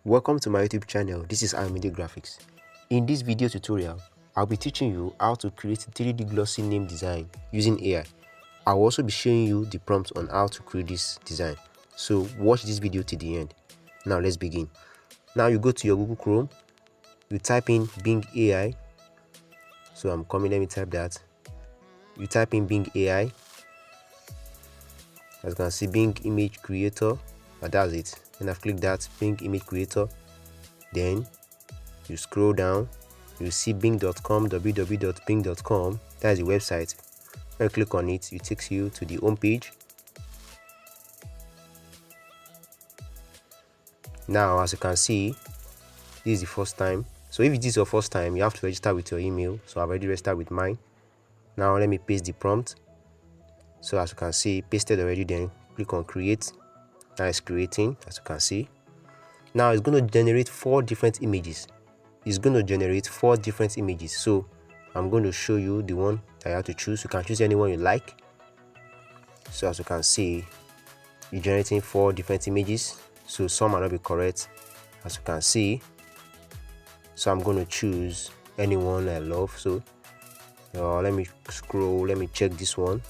Welcome to my YouTube channel. This is ayomidegraphix. In this video tutorial, I'll be teaching you how to create 3D glossy name design using AI. I'll also be showing you the prompt on how to create this design. So watch this video to the end. Now let's begin. Now you go to your Google Chrome, you type in Bing AI. So I'm coming, let me type that. You type in Bing AI. As you can see, Bing image creator, and that's it. And I've clicked that Bing image creator. Then you scroll down, you see bing.com, www.bing.com. that is the website. When you click on it, it takes you to the home page. Now as you can see, this is the first time. So if it is your first time, you have to register with your email. So I've already registered with mine. Now let me paste the prompt. So as you can see, pasted already. Then click on create. Now it's creating, as you can see. Now it's going to generate 4 different images. So I'm going to show you the one that you have to choose. You can choose any one you like. So as you can see, you're generating 4 different images. So some might not be correct, as you can see. So I'm going to choose any one I love. So let me scroll, let me check this one.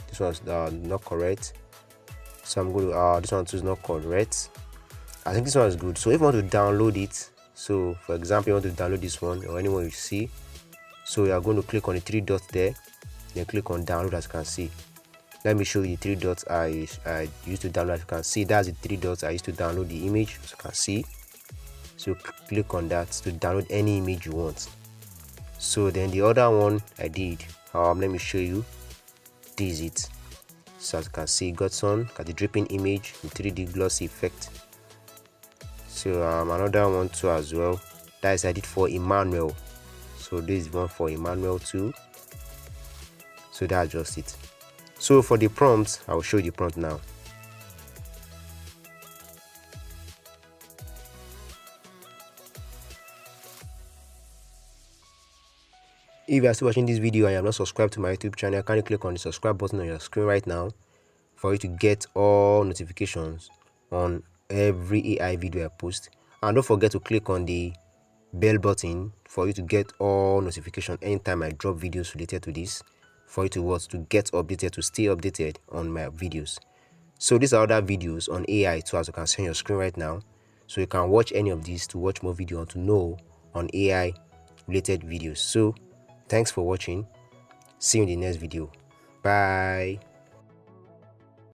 This one's not correct. So I'm going to this one too is not correct. I think this one is good. So if you want to download it, so for example you want to download this one or anyone you see, so you are going to click on the 3 dots there, then click on download. As you can see, let me show you the 3 dots I used to download. As you can see, that's the 3 dots I used to download the image, as you can see. So click on that to download any image you want. So then the other one I did, let me show you. This is it. So as you can see, got the dripping image in 3D glossy effect. So another one too as well. That is I did for Emmanuel. So this is one for Emmanuel too. So that's just it. So for the prompt, I will show you the prompt now. If you are still watching this video and you are not subscribed to my YouTube channel, can you click on the subscribe button on your screen right now for you to get all notifications on every AI video I post. And don't forget to click on the bell button for you to get all notifications anytime I drop videos related to this, for you to get updated, to stay updated on my videos. So these are other videos on AI too, as you can see on your screen right now. So you can watch any of these to watch more videos and to know on AI related videos. So thanks for watching. See you in the next video. Bye.